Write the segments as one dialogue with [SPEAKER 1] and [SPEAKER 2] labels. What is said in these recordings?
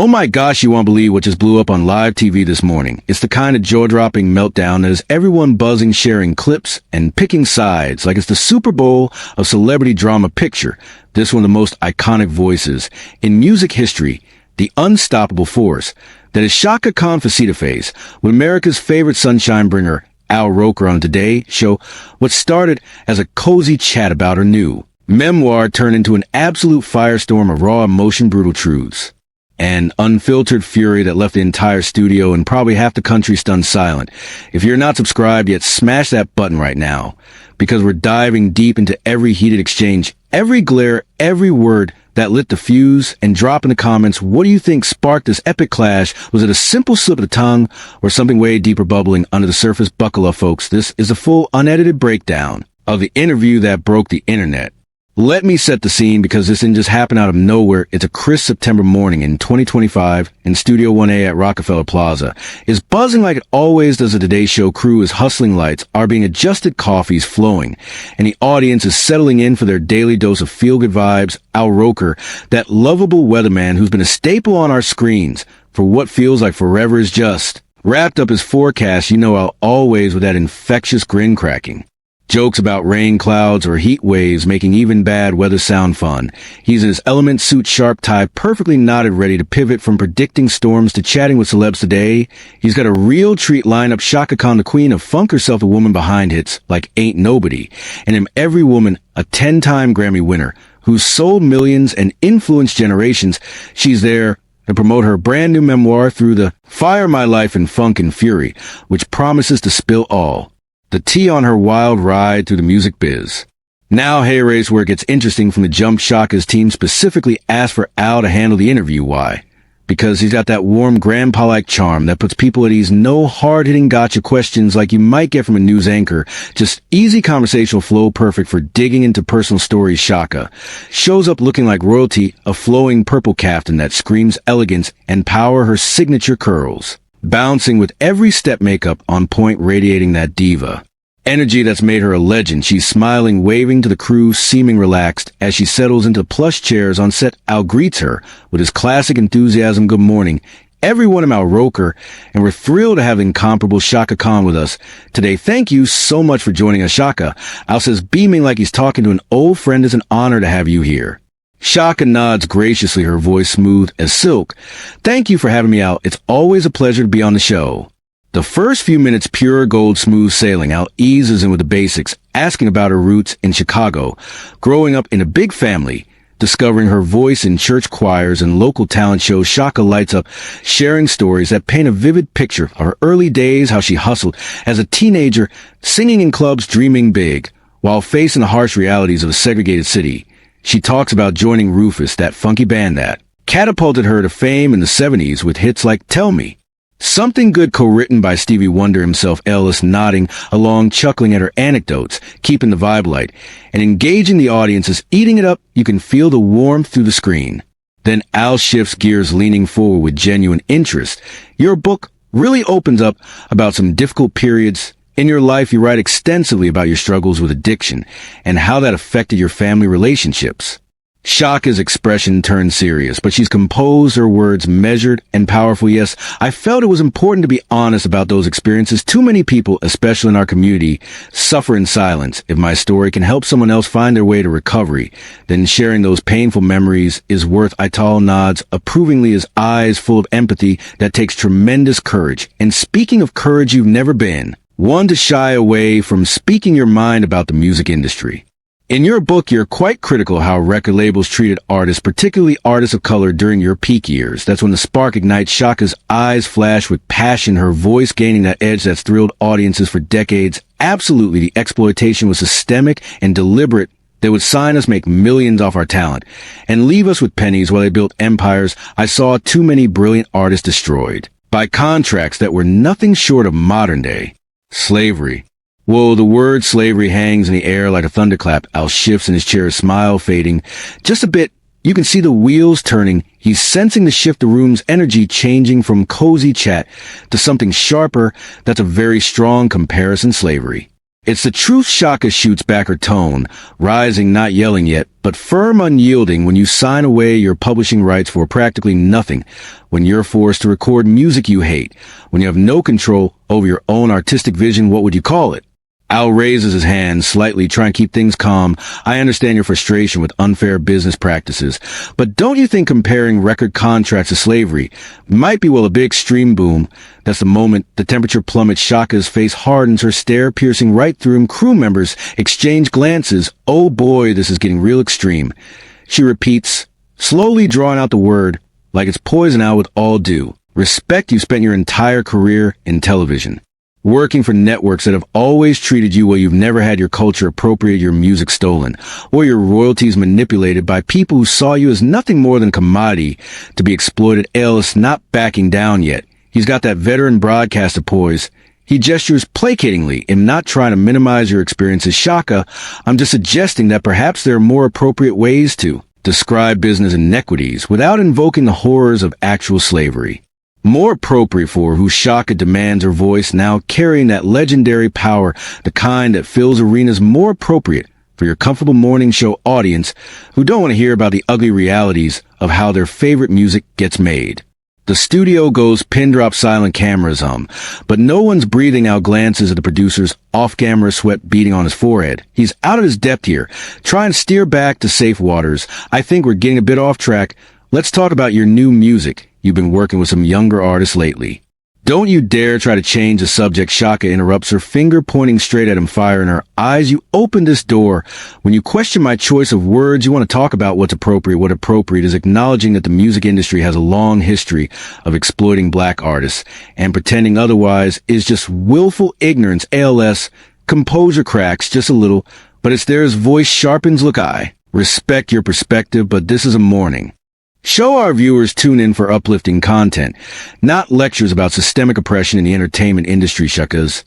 [SPEAKER 1] Oh my gosh, you won't believe what just blew up on live TV this morning. It's the kind of jaw-dropping meltdown that has everyone buzzing, sharing clips, and picking sides like it's the Super Bowl of celebrity drama picture. This one of the most iconic voices in music history, the unstoppable force that is Chaka Khan face with America's favorite sunshine bringer, AlRoker, on Today show what started as a cozy chat about her new memoir turned into an absolute firestorm of raw emotion, brutal truths, and unfiltered fury that left the entire studio and probably half the country stunned silent. If you're not subscribed yet, smash that button right now, because we're diving deep into every heated exchange, every glare, every word that lit the fuse. And drop in the comments, what do you think sparked this epic clash? Was it a simple slip of the tongue or something way deeper bubbling under the surface? Buckle up, folks. This is a full unedited breakdown of the interview that broke the internet. Let me set the scene, because this didn't just happen out of nowhere. It's a crisp September morning in 2025, and Studio 1A at Rockefeller Plaza is buzzing like it always does. The Today Show crew is hustling, lights are being adjusted, coffee's flowing, and the audience is settling in for their daily dose of feel-good vibes. AlRoker, that lovable weatherman who's been a staple on our screens for what feels like forever, is just wrapped up his forecast, always with that infectious grin cracking. Jokes about rain clouds or heat waves making even bad weather sound fun. He's in his element, suit, sharp tie, perfectly knotted, ready to pivot from predicting storms to chatting with celebs today. He's got a real treat lineup. Chaka Khan, the queen of funk herself, a woman behind hits like Ain't Nobody. And in Every Woman, a 10-time Grammy winner who's sold millions and influenced generations. She's there to promote her brand new memoir through the Fire My Life in Funk and Fury, which promises to spill all the tea on her wild ride through the music biz. Now, hey, race, where it gets interesting from the jump. Chaka's team specifically asked for Al to handle the interview. Why? Because he's got that warm grandpa-like charm that puts people at ease. No hard-hitting gotcha questions like you might get from a news anchor. Just easy conversational flow, perfect for digging into personal stories. Chaka shows up looking like royalty, a flowing purple caftan that screams elegance and power, her signature curls bouncing with every step, makeup on point, radiating that diva energy that's made her a legend. She's smiling, waving to the crew, seeming relaxed as she settles into plush chairs on set. Al greets her with his classic enthusiasm. Good morning, everyone. I'm AlRoker, and we're thrilled to have incomparable Chaka Khan with us today. Thank you so much for joining us, Chaka. Al says, beaming like he's talking to an old friend. It's an honor to have you here. Chaka nods graciously, her voice smooth as silk. Thank you for having me, Al. It's always a pleasure to be on the show. The first few minutes, pure gold, smooth sailing. Al eases in with the basics, asking about her roots in Chicago, growing up in a big family, discovering her voice in church choirs and local talent shows. Chaka lights up, sharing stories that paint a vivid picture of her early days, how she hustled as a teenager, singing in clubs, dreaming big, while facing the harsh realities of a segregated city. She talks about joining Rufus, that funky band that catapulted her to fame in the 70s with hits like Tell Me. Something Good, co-written by Stevie Wonder himself. Ellis nodding along, chuckling at her anecdotes, keeping the vibe light and engaging the audience is eating it up. You can feel the warmth through the screen. Then Al shifts gears, leaning forward with genuine interest. Your book really opens up about some difficult periods in your life. You write extensively about your struggles with addiction and how that affected your family relationships. Chaka's expression turned serious, but she's composed, her words measured and powerful. Yes, I felt it was important to be honest about those experiences. Too many people, especially in our community, suffer in silence. If my story can help someone else find their way to recovery, then sharing those painful memories is worth. Ital nods approvingly, his eyes full of empathy. That takes tremendous courage. And speaking of courage, you've never been one to shy away from speaking your mind about the music industry. In your book, you're quite critical of how record labels treated artists, particularly artists of color, during your peak years. That's when the spark ignites. Chaka's eyes flash with passion, her voice gaining that edge that's thrilled audiences for decades. Absolutely, the exploitation was systemic and deliberate. They would sign us, make millions off our talent, and leave us with pennies while they built empires. I saw too many brilliant artists destroyed by contracts that were nothing short of modern day slavery. Whoa, the word slavery hangs in the air like a thunderclap. Al shifts in his chair, smile fading just a bit. You can see the wheels turning. He's sensing the shift, the room's energy changing from cozy chat to something sharper. That's a very strong comparison. Slavery It's the truth Chaka shoots back her tone, rising, not yelling yet, but firm, unyielding when you sign away your publishing rights for practically nothing, when you're forced to record music you hate, when you have no control over your own artistic vision. What would you call it? Al raises his hand slightly, trying to keep things calm. I understand your frustration with unfair business practices, but don't you think comparing record contracts to slavery might be, well, a bit extreme? Boom. That's the moment the temperature plummets. Chaka's face hardens, her stare piercing right through him. Crew members exchange glances. Oh boy, this is getting real extreme. She repeats, slowly drawing out the word like it's poison. Out with all due respect, you spent your entire career in television, working for networks that have always treated you well. You've never had your culture appropriated, your music stolen, or your royalties manipulated by people who saw you as nothing more than a commodity to be exploited. Ellis not backing down yet. He's got that veteran broadcaster poise. He gestures placatingly in not trying to minimize your experiences. Chaka, I'm just suggesting that perhaps there are more appropriate ways to describe business inequities without invoking the horrors of actual slavery. More appropriate for who Chaka demands her voice, now carrying that legendary power, the kind that fills arenas. More appropriate for your comfortable morning show audience who don't want to hear about the ugly realities of how their favorite music gets made. The studio goes pin drop silent, cameras but no one's breathing out. Glances at the producer's off-camera, sweat beating on his forehead. He's out of his depth here, trying to steer back to safe waters. I think we're getting a bit off track. Let's talk about your new music. You've been working with some younger artists lately. Don't you dare try to change the subject. Chaka interrupts, her finger pointing straight at him, fire in her eyes. You opened this door. When you question my choice of words, you want to talk about what's appropriate. What appropriate is acknowledging that the music industry has a long history of exploiting black artists, and pretending otherwise is just willful ignorance. ALS, composure cracks just a little, but it's there. His voice sharpens. Look, I respect your perspective, but this is a morning show. Our viewers tune in for uplifting content, not lectures about systemic oppression in the entertainment industry. Chaka's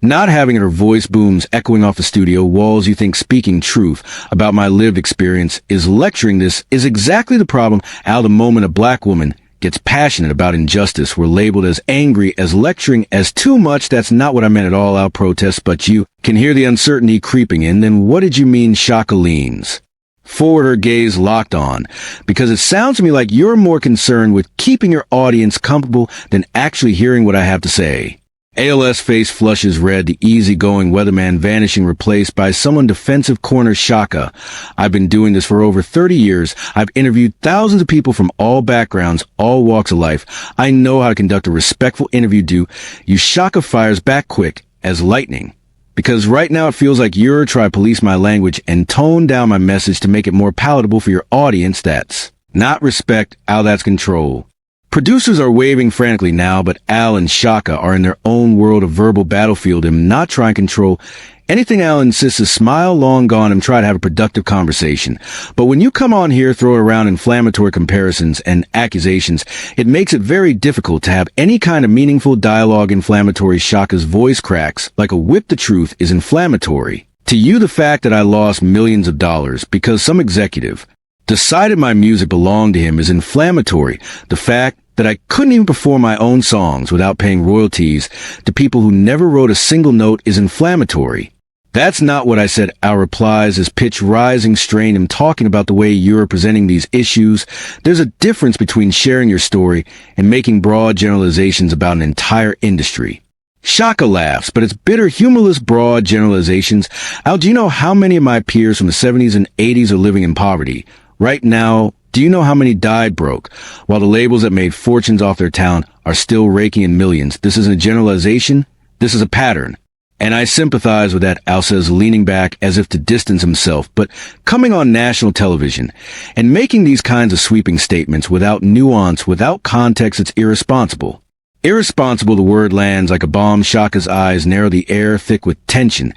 [SPEAKER 1] not having her voice booms echoing off the studio walls. You think speaking truth about my lived experience is lecturing? This is exactly the problem. Al, the moment a black woman gets passionate about injustice, we're labeled as angry, as lecturing, as too much. That's not what I meant at all. Al protests, but you can hear the uncertainty creeping in. Then what did you mean? Chaka leans forward, her gaze locked on, because it sounds to me like you're more concerned with keeping your audience comfortable than actually hearing what I have to say. ALS face flushes red, the easygoing weatherman vanishing, replaced by someone defensive. Corner Chaka, I've been doing this for over 30 years. I've interviewed thousands of people from all backgrounds, all walks of life. I know how to conduct a respectful interview. Do you? Chaka fires back quick as lightning, because right now it feels like you're trying to police my language and tone down my message to make it more palatable for your audience. That's not respect, Al, that's control. Producers are waving frantically now, but Al and Chaka are in their own world of verbal battlefield. I'm not trying to control anything. Al insists, a smile long gone, and try to have a productive conversation. But when you come on here, throw around inflammatory comparisons and accusations, it makes it very difficult to have any kind of meaningful dialogue. Inflammatory. Chaka's voice cracks like a whip. The truth is inflammatory. To you, the fact that I lost millions of dollars because some executive decided my music belonged to him is inflammatory. The fact that I couldn't even perform my own songs without paying royalties to people who never wrote a single note is inflammatory. That's not what I said. Al replies, his pitch rising, strained. I'm talking about the way you're presenting these issues. There's a difference between sharing your story and making broad generalizations about an entire industry. Chaka laughs, but it's bitter, humorless, broad generalizations. Al, do you know how many of my peers from the 70s and 80s are living in poverty? Right now, do you know how many died broke, while the labels that made fortunes off their talent are still raking in millions? This isn't a generalization. This is a pattern. And I sympathize with that, Al says, leaning back as if to distance himself. But coming on national television and making these kinds of sweeping statements without nuance, without context, it's irresponsible. Irresponsible, the word lands like a bomb. Chaka's eyes narrow, the air thick with tension.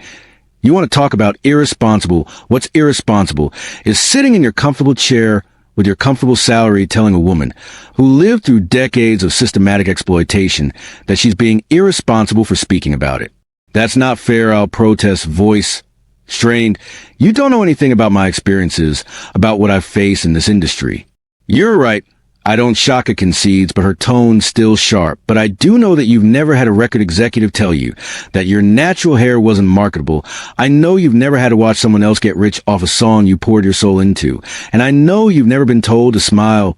[SPEAKER 1] You want to talk about irresponsible? What's irresponsible is sitting in your comfortable chair with your comfortable salary telling a woman who lived through decades of systematic exploitation that she's being irresponsible for speaking about it. That's not fair. I'll protest, voice strained. You don't know anything about my experiences, about what I've faced in this industry. You're right. I don't. Chaka concedes, but her tone's still sharp. But I do know that you've never had a record executive tell you that your natural hair wasn't marketable. I know you've never had to watch someone else get rich off a song you poured your soul into. And I know you've never been told to smile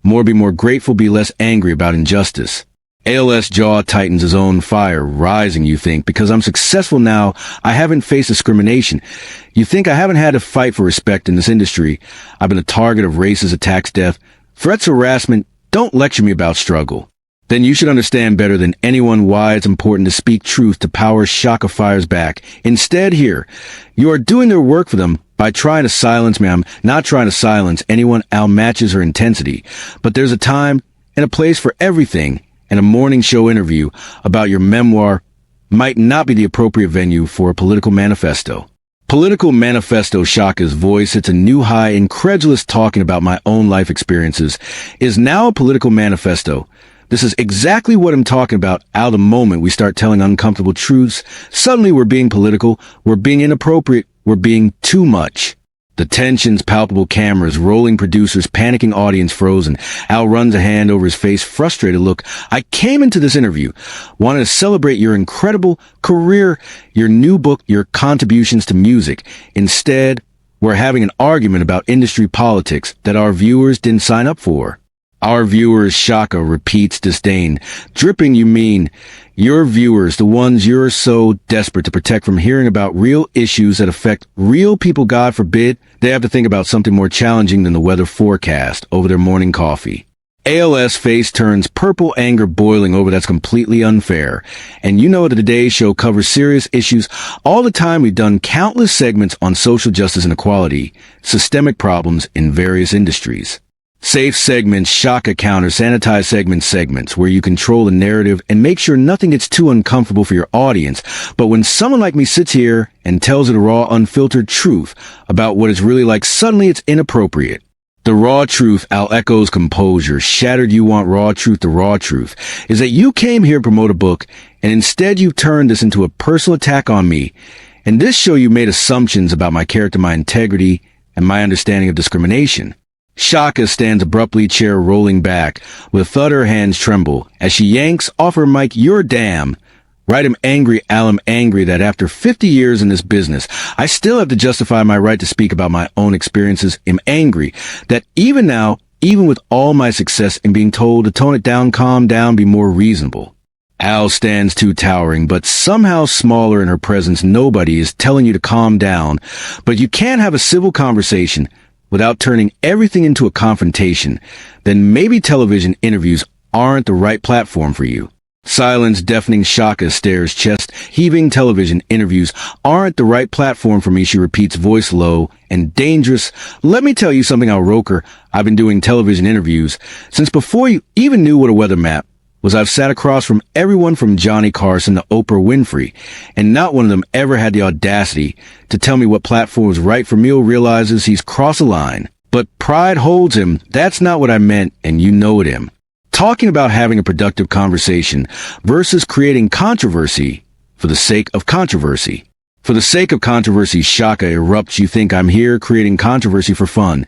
[SPEAKER 1] more, be more grateful, be less angry about injustice. ALS jaw tightens, his own fire rising, you think, because I'm successful now, I haven't faced discrimination. You think I haven't had to fight for respect in this industry. I've been a target of racist attacks, death, threats, harassment. Don't lecture me about struggle. Then you should understand better than anyone why it's important to speak truth to power. Chaka fires back. Instead, here, you are doing their work for them by trying to silence me. I'm not trying to silence anyone. Al matches her intensity. But there's a time and a place for everything. And a morning show interview about your memoir might not be the appropriate venue for a political manifesto. Political manifesto. Chaka's voice hits a new high. Incredulous. Talking about my own life experiences is now a political manifesto. This is exactly what I'm talking about. Al, the moment we start telling uncomfortable truths, suddenly we're being political, we're being inappropriate, we're being too much. The tension's palpable, cameras rolling, producers panicking, audience frozen. Al runs a hand over his face, frustrated. Look, I came into this interview wanting to celebrate your incredible career, your new book, your contributions to music. Instead, we're having an argument about industry politics that our viewers didn't sign up for. Our viewers, Chaka repeats, disdain. Dripping, you mean your viewers, the ones you're so desperate to protect from hearing about real issues that affect real people. God forbid they have to think about something more challenging than the weather forecast over their morning coffee. ALS face turns purple, anger boiling over. That's completely unfair. And you know that the Today Show covers serious issues all the time. We've done countless segments on social justice and equality, systemic problems in various industries. Safe segments, Chaka counter, sanitized segments where you control the narrative and make sure nothing gets too uncomfortable for your audience. But when someone like me sits here and tells the raw, unfiltered truth about what it's really like, suddenly it's inappropriate. The raw truth, Al echoes, composure. Shattered. You want raw truth. The raw truth is that you came here to promote a book, and instead you've turned this into a personal attack on me. In this show, you made assumptions about my character, my integrity, and my understanding of discrimination. Chaka stands abruptly, chair rolling back. With a thud, her hands tremble. As she yanks off her mic, "You're damn right, I'm angry, Al. I'm angry that after 50 years in this business, I still have to justify my right to speak about my own experiences. I'm angry that even now, even with all my success, I'm being told to tone it down, calm down, be more reasonable." Al stands too towering, but somehow smaller in her presence. Nobody is telling you to calm down, but you can't have a civil conversation without turning everything into a confrontation. Then maybe television interviews aren't the right platform for you. Silence, deafening. Chaka stares, chest heaving. Television interviews aren't the right platform for me, she repeats, voice low and dangerous. Let me tell you something, AlRoker. I've been doing television interviews since before you even knew what a weather map was. I've sat across from everyone from Johnny Carson to Oprah Winfrey, and not one of them ever had the audacity to tell me what platform was right for me. Realizes he's crossed a line, but pride holds him. That's not what I meant, and you know it, him. Talking about having a productive conversation versus creating controversy for the sake of controversy. For the sake of controversy, Chaka erupts. You think I'm here creating controversy for fun.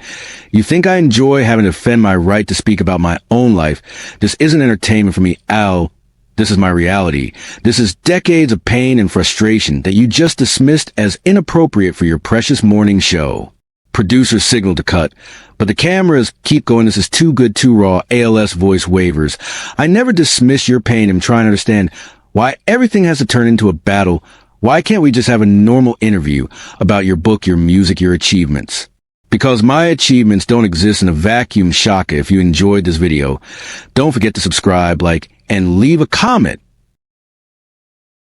[SPEAKER 1] You think I enjoy having to defend my right to speak about my own life. This isn't entertainment for me, Al. This is my reality. This is decades of pain and frustration that you just dismissed as inappropriate for your precious morning show. Producers signal to cut, but the cameras keep going. This is too good, too raw. ALS voice wavers. I never dismiss your pain. I'm trying to understand why everything has to turn into a battle. Why can't we just have a normal interview about your book, your music, your achievements? Because my achievements don't exist in a vacuum. Chaka, if you enjoyed this video, don't forget to subscribe, like, and leave a comment.